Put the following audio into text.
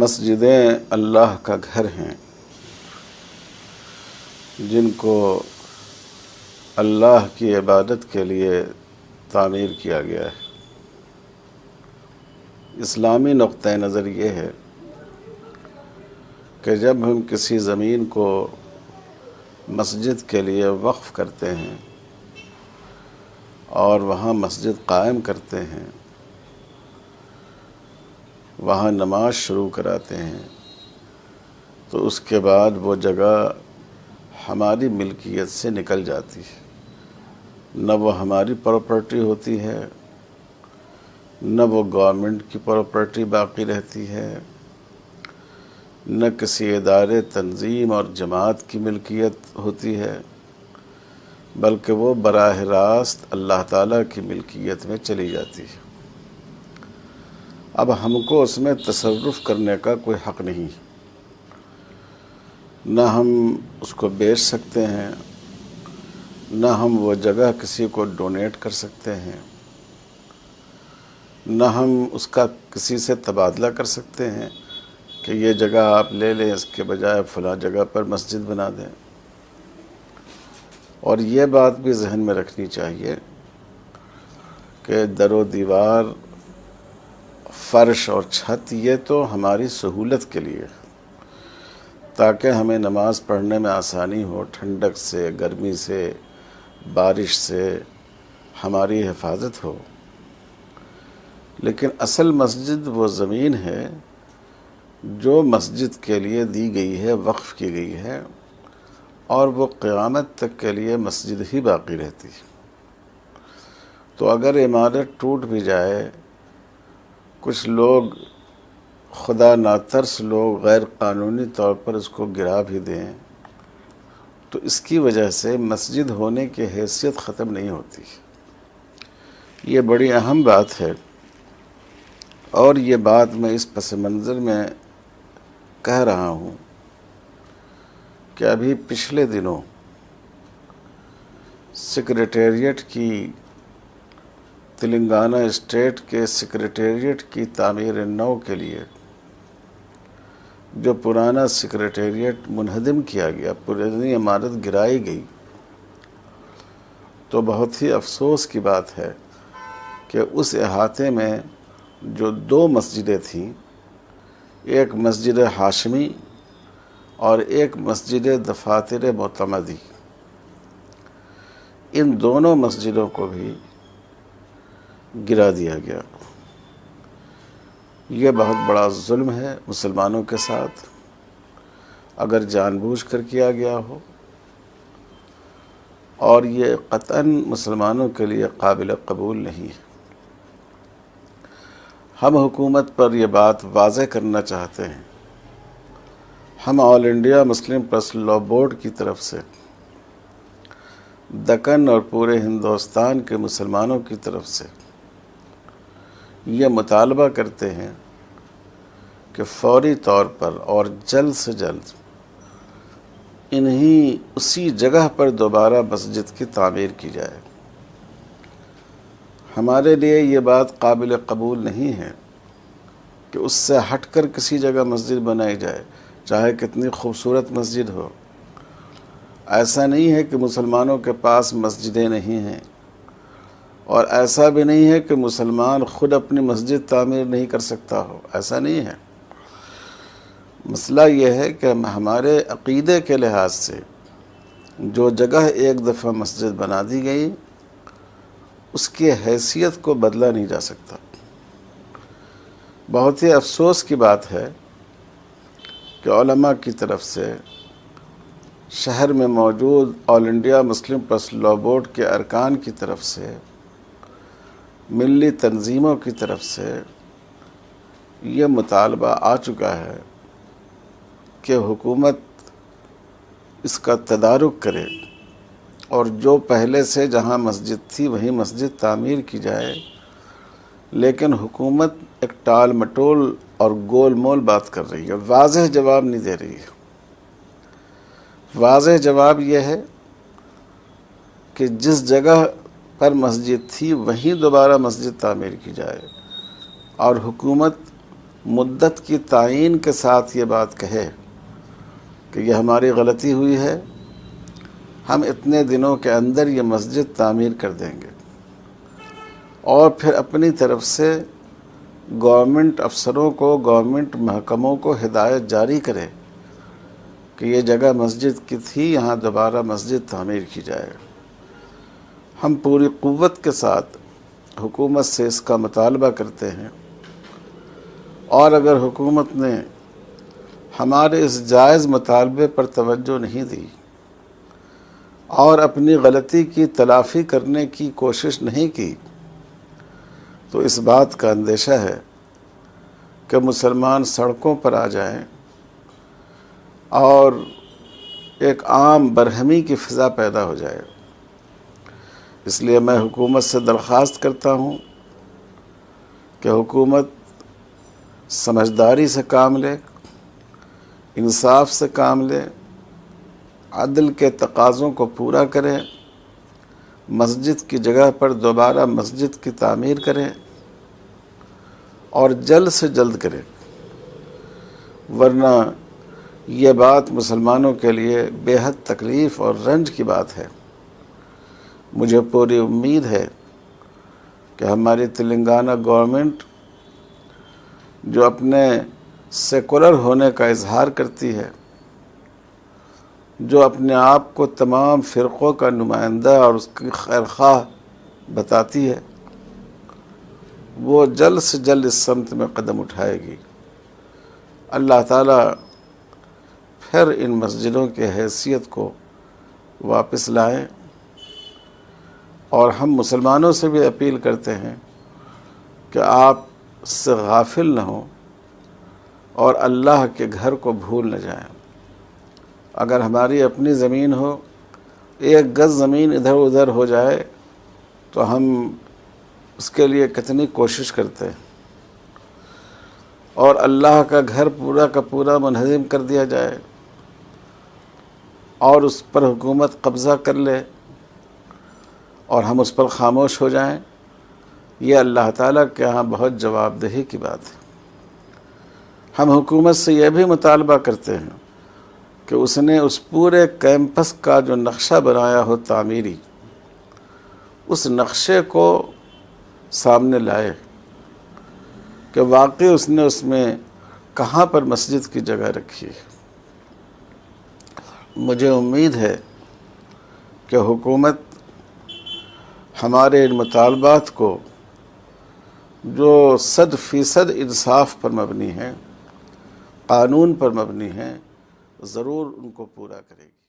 مسجدیں اللہ کا گھر ہیں جن کو اللہ کی عبادت کے لیے تعمیر کیا گیا ہے۔ اسلامی نقطۂ نظر یہ ہے کہ جب ہم کسی زمین کو مسجد کے لیے وقف کرتے ہیں اور وہاں مسجد قائم کرتے ہیں، وہاں نماز شروع کراتے ہیں، تو اس کے بعد وہ جگہ ہماری ملکیت سے نکل جاتی ہے۔ نہ وہ ہماری پراپرٹی ہوتی ہے، نہ وہ گورنمنٹ کی پراپرٹی باقی رہتی ہے، نہ کسی ادارے، تنظیم اور جماعت کی ملکیت ہوتی ہے، بلکہ وہ براہ راست اللہ تعالیٰ کی ملکیت میں چلی جاتی ہے۔ اب ہم کو اس میں تصرف کرنے کا کوئی حق نہیں، نہ ہم اس کو بیچ سکتے ہیں، نہ ہم وہ جگہ کسی کو ڈونیٹ کر سکتے ہیں، نہ ہم اس کا کسی سے تبادلہ کر سکتے ہیں کہ یہ جگہ آپ لے لیں، اس کے بجائے فلاں جگہ پر مسجد بنا دیں۔ اور یہ بات بھی ذہن میں رکھنی چاہیے کہ در و دیوار، فرش اور چھت یہ تو ہماری سہولت کے لیے، تاکہ ہمیں نماز پڑھنے میں آسانی ہو، ٹھنڈک سے، گرمی سے، بارش سے ہماری حفاظت ہو۔ لیکن اصل مسجد وہ زمین ہے جو مسجد کے لیے دی گئی ہے، وقف کی گئی ہے، اور وہ قیامت تک کے لیے مسجد ہی باقی رہتی ہے۔ تو اگر عمارت ٹوٹ بھی جائے، کچھ لوگ خدا ناترس لوگ غیر قانونی طور پر اس کو گرا بھی دیں، تو اس کی وجہ سے مسجد ہونے کی حیثیت ختم نہیں ہوتی۔ یہ بڑی اہم بات ہے، اور یہ بات میں اس پس منظر میں کہہ رہا ہوں کہ ابھی پچھلے دنوں سیکریٹریٹ کی، تلنگانہ اسٹیٹ کے سیکریٹریٹ کی تعمیر نو کے لیے جو پرانا سیکریٹریٹ منہدم کیا گیا، پرانی عمارت گرائی گئی، تو بہت ہی افسوس کی بات ہے کہ اس احاطے میں جو دو مسجدیں تھیں، ایک مسجد ہاشمی اور ایک مسجد دفاتر معتمدی، ان دونوں مسجدوں کو بھی گرا دیا گیا۔ یہ بہت بڑا ظلم ہے مسلمانوں کے ساتھ، اگر جان بوجھ کر کیا گیا ہو، اور یہ قطعاً مسلمانوں کے لیے قابل قبول نہیں ہے۔ ہم حکومت پر یہ بات واضح کرنا چاہتے ہیں، ہم All India Muslim Personal Law Board کی طرف سے دکن اور پورے ہندوستان کے مسلمانوں کی طرف سے یہ مطالبہ کرتے ہیں کہ فوری طور پر اور جلد سے جلد اسی جگہ پر دوبارہ مسجد کی تعمیر کی جائے۔ ہمارے لیے یہ بات قابل قبول نہیں ہے کہ اس سے ہٹ کر کسی جگہ مسجد بنائی جائے، چاہے کتنی خوبصورت مسجد ہو۔ ایسا نہیں ہے کہ مسلمانوں کے پاس مسجدیں نہیں ہیں، اور ایسا بھی نہیں ہے کہ مسلمان خود اپنی مسجد تعمیر نہیں کر سکتا ہو، ایسا نہیں ہے۔ مسئلہ یہ ہے کہ ہمارے عقیدے کے لحاظ سے جو جگہ ایک دفعہ مسجد بنا دی گئی، اس کی حیثیت کو بدلا نہیں جا سکتا۔ بہت ہی افسوس کی بات ہے کہ علماء کی طرف سے، شہر میں موجود All India Muslim Personal Law Board کے ارکان کی طرف سے، ملی تنظیموں کی طرف سے یہ مطالبہ آ چکا ہے کہ حکومت اس کا تدارک کرے، اور جو پہلے سے جہاں مسجد تھی وہیں مسجد تعمیر کی جائے۔ لیکن حکومت ایک ٹال مٹول اور گول مول بات کر رہی ہے، واضح جواب نہیں دے رہی ہے۔ واضح جواب یہ ہے کہ جس جگہ پر مسجد تھی وہیں دوبارہ مسجد تعمیر کی جائے، اور حکومت مدت کی تعین کے ساتھ یہ بات کہے کہ یہ ہماری غلطی ہوئی ہے، ہم اتنے دنوں کے اندر یہ مسجد تعمیر کر دیں گے، اور پھر اپنی طرف سے گورنمنٹ افسروں کو، گورنمنٹ محکموں کو ہدایت جاری کرے کہ یہ جگہ مسجد کی تھی، یہاں دوبارہ مسجد تعمیر کی جائے۔ ہم پوری قوت کے ساتھ حکومت سے اس کا مطالبہ کرتے ہیں، اور اگر حکومت نے ہمارے اس جائز مطالبے پر توجہ نہیں دی اور اپنی غلطی کی تلافی کرنے کی کوشش نہیں کی، تو اس بات کا اندیشہ ہے کہ مسلمان سڑکوں پر آ جائیں اور ایک عام برہمی کی فضا پیدا ہو جائے۔ اس لیے میں حکومت سے درخواست کرتا ہوں کہ حکومت سمجھداری سے کام لے، انصاف سے کام لے، عدل کے تقاضوں کو پورا کرے، مسجد کی جگہ پر دوبارہ مسجد کی تعمیر کرے، اور جلد سے جلد کرے، ورنہ یہ بات مسلمانوں کے لیے بے حد تکلیف اور رنج کی بات ہے۔ مجھے پوری امید ہے کہ ہماری تلنگانہ گورنمنٹ، جو اپنے سیکولر ہونے کا اظہار کرتی ہے، جو اپنے آپ کو تمام فرقوں کا نمائندہ اور اس کی خیر خواہ بتاتی ہے، وہ جلد سے جلد اس سمت میں قدم اٹھائے گی۔ اللہ تعالیٰ پھر ان مسجدوں کی حیثیت کو واپس لائیں، اور ہم مسلمانوں سے بھی اپیل کرتے ہیں کہ آپ اس سے غافل نہ ہوں اور اللہ کے گھر کو بھول نہ جائیں۔ اگر ہماری اپنی زمین ہو، ایک گز زمین ادھر ادھر ہو جائے تو ہم اس کے لیے کتنی کوشش کرتے ہیں، اور اللہ کا گھر پورا کا پورا منہدم کر دیا جائے اور اس پر حکومت قبضہ کر لے اور ہم اس پر خاموش ہو جائیں، یہ اللہ تعالیٰ کے ہاں بہت جواب دہی کی بات ہے۔ ہم حکومت سے یہ بھی مطالبہ کرتے ہیں کہ اس نے اس پورے کیمپس کا جو نقشہ بنایا ہو تعمیری، اس نقشے کو سامنے لائے کہ واقعی اس نے اس میں کہاں پر مسجد کی جگہ رکھی ہے۔ مجھے امید ہے کہ حکومت ہمارے ان مطالبات کو، جو 100% انصاف پر مبنی ہیں، قانون پر مبنی ہیں، ضرور ان کو پورا کرے گی۔